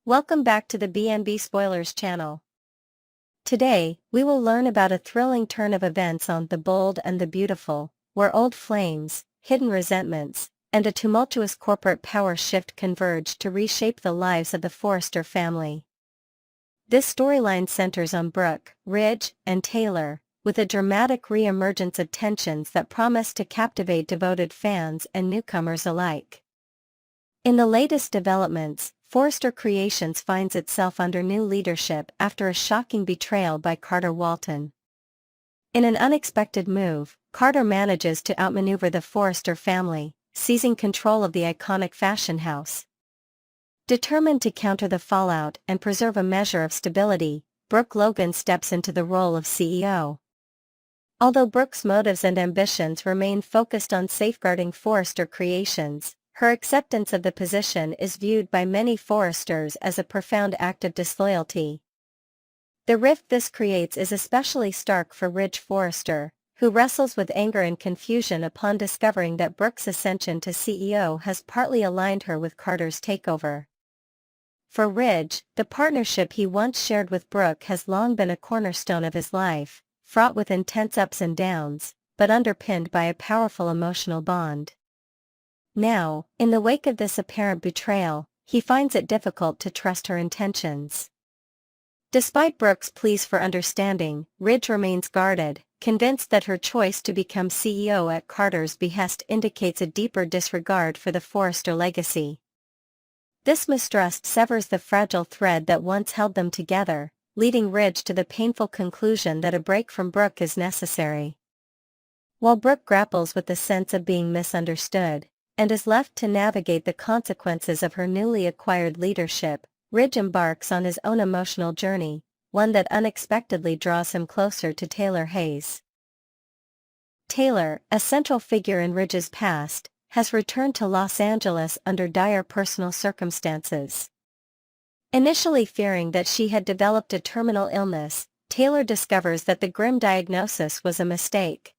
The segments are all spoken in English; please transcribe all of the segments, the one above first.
Welcome back to the B&B Spoilers channel. Today, we will learn about a thrilling turn of events on The Bold and the Beautiful, where old flames, hidden resentments, and a tumultuous corporate power shift converge to reshape the lives of the Forrester family. This storyline centers on Brooke, Ridge, and Taylor, with a dramatic re-emergence of tensions that promise to captivate devoted fans and newcomers alike. In the latest developments, Forrester Creations finds itself under new leadership after a shocking betrayal by Carter Walton. In an unexpected move, Carter manages to outmaneuver the Forrester family, seizing control of the iconic fashion house. Determined to counter the fallout and preserve a measure of stability, Brooke Logan steps into the role of CEO. Although Brooke's motives and ambitions remain focused on safeguarding Forrester Creations, her acceptance of the position is viewed by many Forresters as a profound act of disloyalty. The rift this creates is especially stark for Ridge Forrester, who wrestles with anger and confusion upon discovering that Brooke's ascension to CEO has partly aligned her with Carter's takeover. For Ridge, the partnership he once shared with Brooke has long been a cornerstone of his life, fraught with intense ups and downs, but underpinned by a powerful emotional bond. Now, in the wake of this apparent betrayal, he finds it difficult to trust her intentions. Despite Brooke's pleas for understanding, Ridge remains guarded, convinced that her choice to become CEO at Carter's behest indicates a deeper disregard for the Forrester legacy. This mistrust severs the fragile thread that once held them together, leading Ridge to the painful conclusion that a break from Brooke is necessary. While Brooke grapples with the sense of being misunderstood, and is left to navigate the consequences of her newly acquired leadership, Ridge embarks on his own emotional journey, one that unexpectedly draws him closer to Taylor Hayes. Taylor, a central figure in Ridge's past, has returned to Los Angeles under dire personal circumstances. Initially fearing that she had developed a terminal illness, Taylor discovers that the grim diagnosis was a mistake.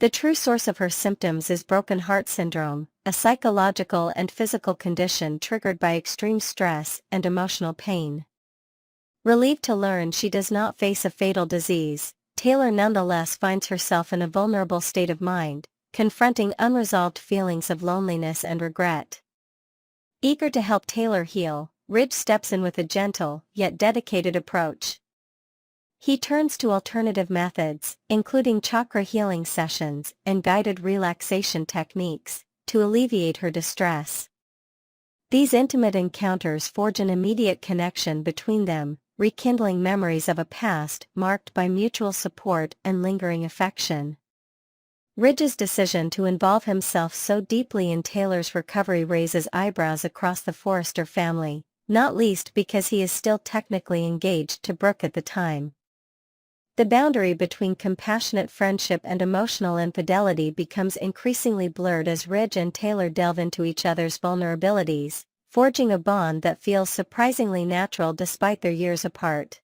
The true source of her symptoms is broken heart syndrome, a psychological and physical condition triggered by extreme stress and emotional pain. Relieved to learn she does not face a fatal disease, Taylor nonetheless finds herself in a vulnerable state of mind, confronting unresolved feelings of loneliness and regret. Eager to help Taylor heal, Ridge steps in with a gentle, yet dedicated approach. He turns to alternative methods, including chakra healing sessions and guided relaxation techniques, to alleviate her distress. These intimate encounters forge an immediate connection between them, rekindling memories of a past marked by mutual support and lingering affection. Ridge's decision to involve himself so deeply in Taylor's recovery raises eyebrows across the Forrester family, not least because he is still technically engaged to Brooke at the time. The boundary between compassionate friendship and emotional infidelity becomes increasingly blurred as Ridge and Taylor delve into each other's vulnerabilities, forging a bond that feels surprisingly natural despite their years apart.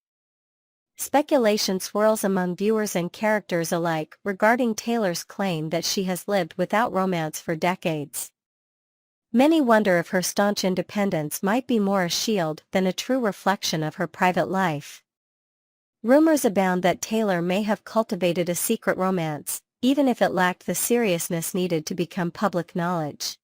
Speculation swirls among viewers and characters alike regarding Taylor's claim that she has lived without romance for decades. Many wonder if her staunch independence might be more a shield than a true reflection of her private life. Rumors abound that Taylor may have cultivated a secret romance, even if it lacked the seriousness needed to become public knowledge.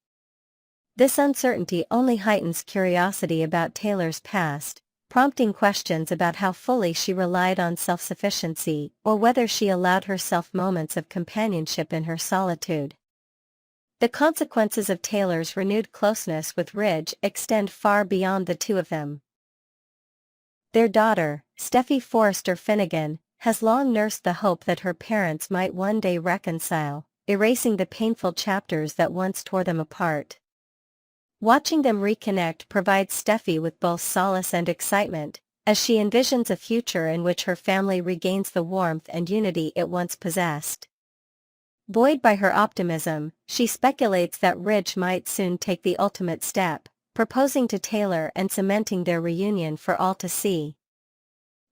This uncertainty only heightens curiosity about Taylor's past, prompting questions about how fully she relied on self-sufficiency or whether she allowed herself moments of companionship in her solitude. The consequences of Taylor's renewed closeness with Ridge extend far beyond the two of them. Their daughter, Steffy Forrester Finnegan, has long nursed the hope that her parents might one day reconcile, erasing the painful chapters that once tore them apart. Watching them reconnect provides Steffy with both solace and excitement, as she envisions a future in which her family regains the warmth and unity it once possessed. Buoyed by her optimism, she speculates that Ridge might soon take the ultimate step, proposing to Taylor and cementing their reunion for all to see.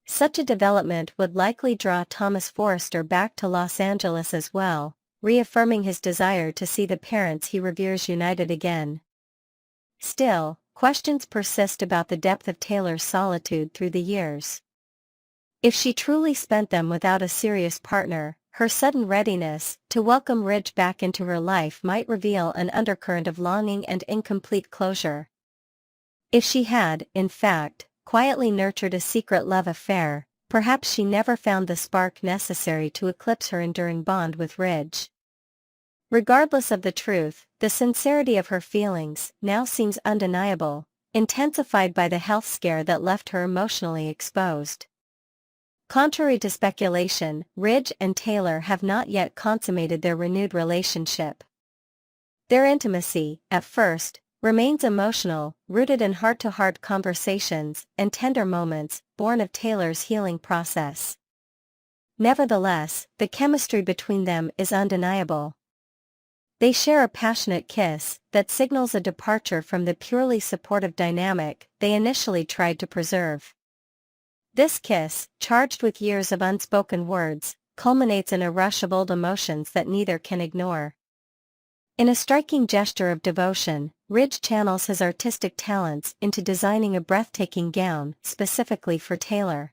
Such a development would likely draw Thomas Forrester back to Los Angeles as well, reaffirming his desire to see the parents he reveres united again. Still, questions persist about the depth of Taylor's solitude through the years. If she truly spent them without a serious partner, her sudden readiness to welcome Ridge back into her life might reveal an undercurrent of longing and incomplete closure. If she had, in fact, quietly nurtured a secret love affair, perhaps she never found the spark necessary to eclipse her enduring bond with Ridge. Regardless of the truth, the sincerity of her feelings now seems undeniable, intensified by the health scare that left her emotionally exposed. Contrary to speculation, Ridge and Taylor have not yet consummated their renewed relationship. Their intimacy, at first, remains emotional, rooted in heart-to-heart conversations and tender moments, born of Taylor's healing process. Nevertheless, the chemistry between them is undeniable. They share a passionate kiss that signals a departure from the purely supportive dynamic they initially tried to preserve. This kiss, charged with years of unspoken words, culminates in a rush of old emotions that neither can ignore. In a striking gesture of devotion, Ridge channels his artistic talents into designing a breathtaking gown specifically for Taylor.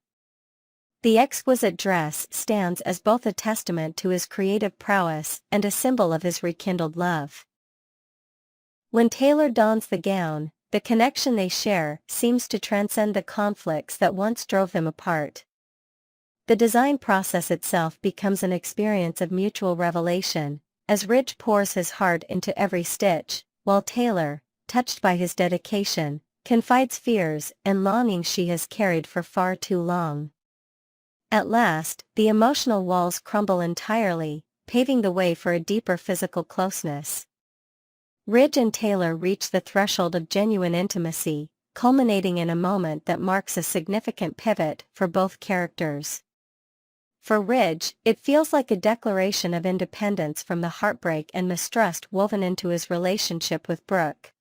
The exquisite dress stands as both a testament to his creative prowess and a symbol of his rekindled love. When Taylor dons the gown, the connection they share seems to transcend the conflicts that once drove them apart. The design process itself becomes an experience of mutual revelation, as Ridge pours his heart into every stitch, while Taylor, touched by his dedication, confides fears and longings she has carried for far too long. At last, the emotional walls crumble entirely, paving the way for a deeper physical closeness. Ridge and Taylor reach the threshold of genuine intimacy, culminating in a moment that marks a significant pivot for both characters. For Ridge, it feels like a declaration of independence from the heartbreak and mistrust woven into his relationship with Brooke.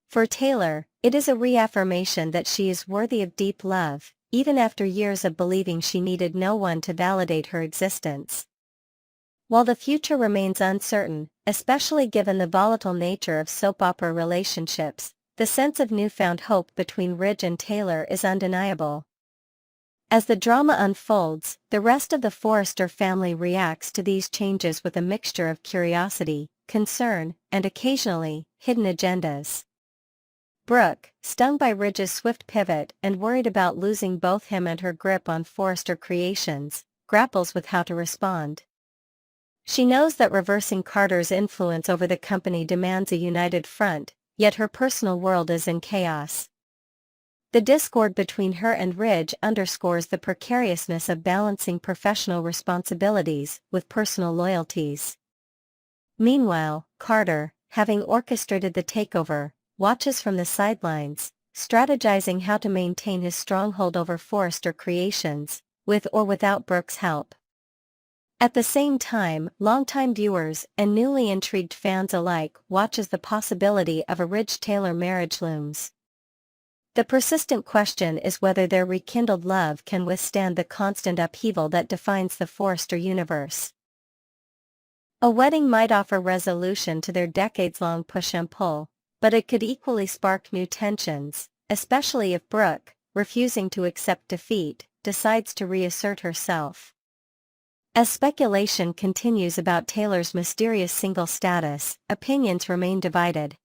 For Taylor, it is a reaffirmation that she is worthy of deep love, even after years of believing she needed no one to validate her existence. While the future remains uncertain, especially given the volatile nature of soap opera relationships, the sense of newfound hope between Ridge and Taylor is undeniable. As the drama unfolds, the rest of the Forrester family reacts to these changes with a mixture of curiosity, concern, and occasionally, hidden agendas. Brooke, stung by Ridge's swift pivot and worried about losing both him and her grip on Forrester Creations, grapples with how to respond. She knows that reversing Carter's influence over the company demands a united front, yet her personal world is in chaos. The discord between her and Ridge underscores the precariousness of balancing professional responsibilities with personal loyalties. Meanwhile, Carter, having orchestrated the takeover, watches from the sidelines, strategizing how to maintain his stronghold over Forrester Creations, with or without Brooke's help. At the same time, longtime viewers and newly intrigued fans alike watch as the possibility of a Ridge-Taylor marriage looms. The persistent question is whether their rekindled love can withstand the constant upheaval that defines the Forrester universe. A wedding might offer resolution to their decades-long push and pull, but it could equally spark new tensions, especially if Brooke, refusing to accept defeat, decides to reassert herself. As speculation continues about Taylor's mysterious single status, opinions remain divided.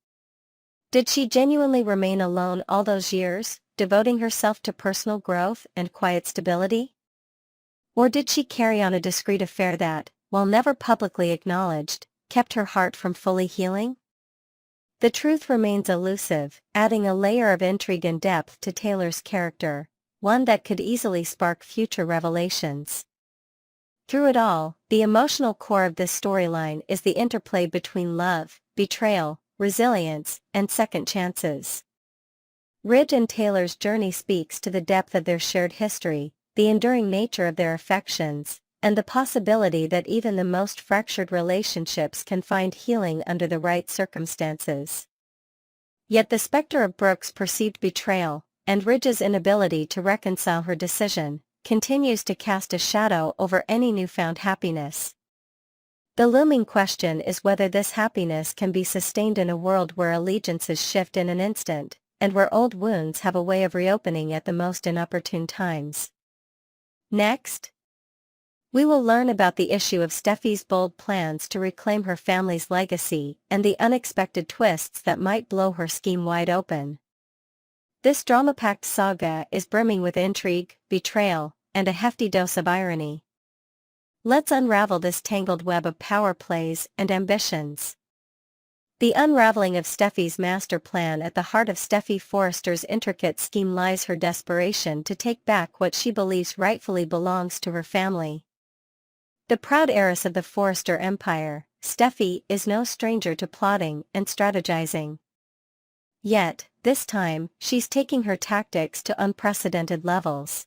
Did she genuinely remain alone all those years, devoting herself to personal growth and quiet stability? Or did she carry on a discreet affair that, while never publicly acknowledged, kept her heart from fully healing? The truth remains elusive, adding a layer of intrigue and depth to Taylor's character, one that could easily spark future revelations. Through it all, the emotional core of this storyline is the interplay between love, betrayal, resilience, and second chances. Ridge and Taylor's journey speaks to the depth of their shared history, the enduring nature of their affections, and the possibility that even the most fractured relationships can find healing under the right circumstances. Yet the specter of Brooke's perceived betrayal, and Ridge's inability to reconcile her decision, continues to cast a shadow over any newfound happiness. The looming question is whether this happiness can be sustained in a world where allegiances shift in an instant, and where old wounds have a way of reopening at the most inopportune times. Next, we will learn about the issue of Steffy's bold plans to reclaim her family's legacy and the unexpected twists that might blow her scheme wide open. This drama-packed saga is brimming with intrigue, betrayal, and a hefty dose of irony. Let's unravel this tangled web of power plays and ambitions. The unraveling of Steffy's master plan. At the heart of Steffy Forrester's intricate scheme lies her desperation to take back what she believes rightfully belongs to her family. The proud heiress of the Forrester empire, Steffy is no stranger to plotting and strategizing. Yet, this time, she's taking her tactics to unprecedented levels.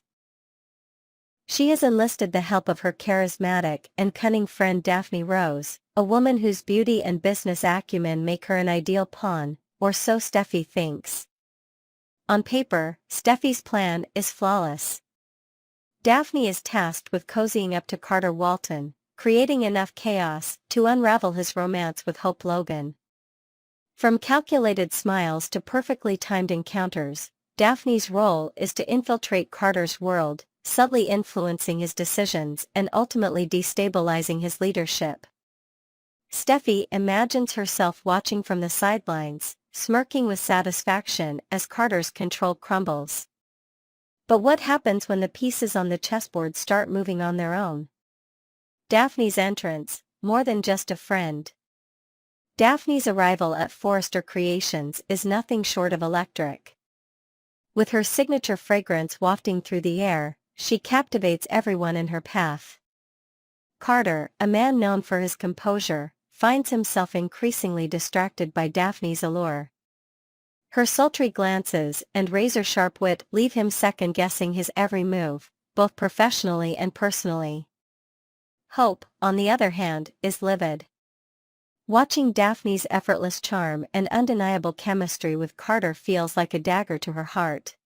She has enlisted the help of her charismatic and cunning friend Daphne Rose, a woman whose beauty and business acumen make her an ideal pawn, or so Steffy thinks. On paper, Steffy's plan is flawless. Daphne is tasked with cozying up to Carter Walton, creating enough chaos to unravel his romance with Hope Logan. From calculated smiles to perfectly timed encounters, Daphne's role is to infiltrate Carter's world, subtly influencing his decisions and ultimately destabilizing his leadership. Steffy imagines herself watching from the sidelines, smirking with satisfaction as Carter's control crumbles. But what happens when the pieces on the chessboard start moving on their own? Daphne's entrance, more than just a friend. Daphne's arrival at Forrester Creations is nothing short of electric. With her signature fragrance wafting through the air, she captivates everyone in her path. Carter, a man known for his composure, finds himself increasingly distracted by Daphne's allure. Her sultry glances and razor-sharp wit leave him second-guessing his every move, both professionally and personally. Hope, on the other hand, is livid. Watching Daphne's effortless charm and undeniable chemistry with Carter feels like a dagger to her heart.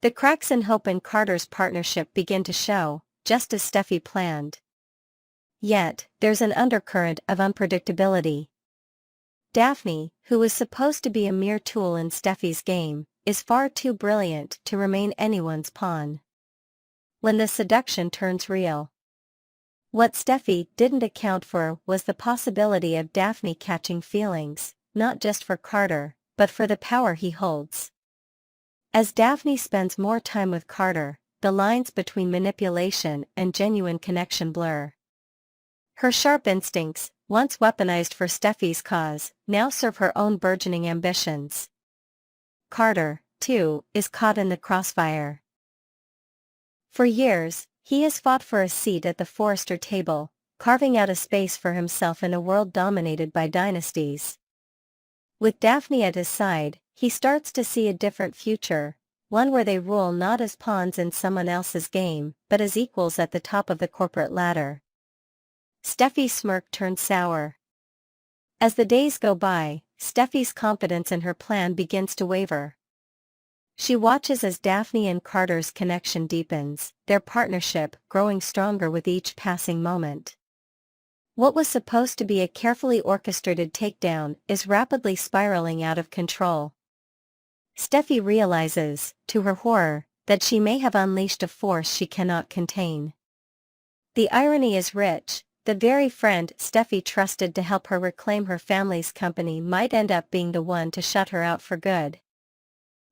The cracks in Hope and Carter's partnership begin to show, just as Steffy planned. Yet, there's an undercurrent of unpredictability. Daphne, who was supposed to be a mere tool in Steffy's game, is far too brilliant to remain anyone's pawn. When the seduction turns real. What Steffy didn't account for was the possibility of Daphne catching feelings, not just for Carter, but for the power he holds. As Daphne spends more time with Carter, the lines between manipulation and genuine connection blur. Her sharp instincts, once weaponized for Steffy's cause, now serve her own burgeoning ambitions. Carter, too, is caught in the crossfire. For years, he has fought for a seat at the Forrester table, carving out a space for himself in a world dominated by dynasties. With Daphne at his side, he starts to see a different future, one where they rule not as pawns in someone else's game, but as equals at the top of the corporate ladder. Steffy's smirk turns sour. As the days go by, Steffy's confidence in her plan begins to waver. She watches as Daphne and Carter's connection deepens, their partnership growing stronger with each passing moment. What was supposed to be a carefully orchestrated takedown is rapidly spiraling out of control. Steffy realizes, to her horror, that she may have unleashed a force she cannot contain. The irony is rich. The very friend Steffy trusted to help her reclaim her family's company might end up being the one to shut her out for good.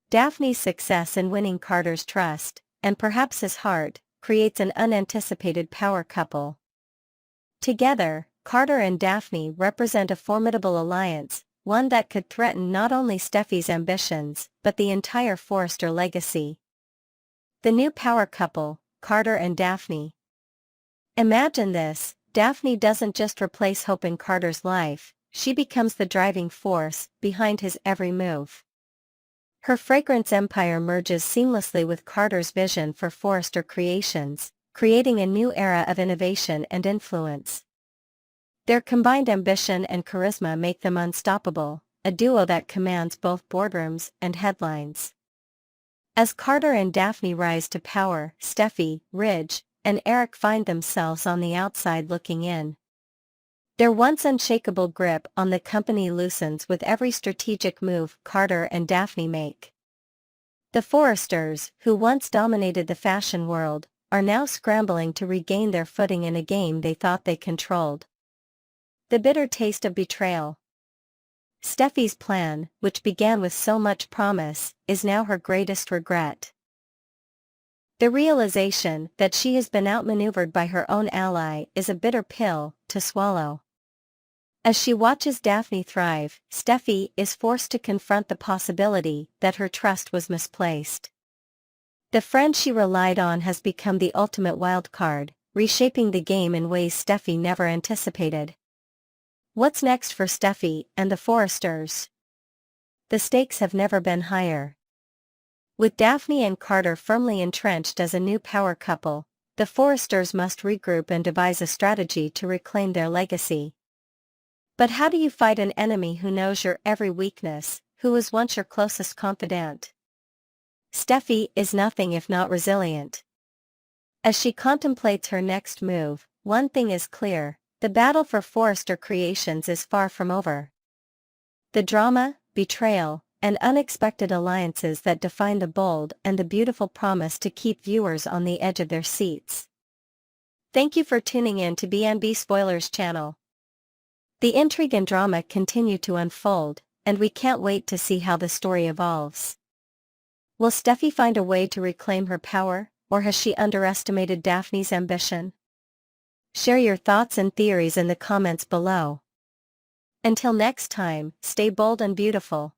Daphne's success in winning Carter's trust, and perhaps his heart, creates an unanticipated power couple. Together, Carter and Daphne represent a formidable alliance, one that could threaten not only Steffy's ambitions, but the entire Forrester legacy. The new power couple, Carter and Daphne. Imagine this. Daphne doesn't just replace Hope in Carter's life, she becomes the driving force behind his every move. Her fragrance empire merges seamlessly with Carter's vision for Forrester Creations, creating a new era of innovation and influence. Their combined ambition and charisma make them unstoppable, a duo that commands both boardrooms and headlines. As Carter and Daphne rise to power, Steffy, Ridge, and Eric find themselves on the outside looking in. Their once unshakable grip on the company loosens with every strategic move Carter and Daphne make. The Forresters, who once dominated the fashion world, are now scrambling to regain their footing in a game they thought they controlled. The bitter taste of betrayal. Steffy's plan, which began with so much promise, is now her greatest regret. The realization that she has been outmaneuvered by her own ally is a bitter pill to swallow. As she watches Daphne thrive, Steffy is forced to confront the possibility that her trust was misplaced. The friend she relied on has become the ultimate wildcard, reshaping the game in ways Steffy never anticipated. What's next for Steffy and the Forresters? The stakes have never been higher. With Daphne and Carter firmly entrenched as a new power couple, the Forresters must regroup and devise a strategy to reclaim their legacy. But how do you fight an enemy who knows your every weakness, who was once your closest confidant? Steffy is nothing if not resilient. As she contemplates her next move, one thing is clear: the battle for Forrester Creations is far from over. The drama, betrayal, and unexpected alliances that define the bold and the beautiful promise to keep viewers on the edge of their seats. Thank you for tuning in to B&B Spoilers channel. The intrigue and drama continue to unfold, and we can't wait to see how the story evolves. Will Steffy find a way to reclaim her power, or has she underestimated Daphne's ambition? Share your thoughts and theories in the comments below. Until next time, stay bold and beautiful.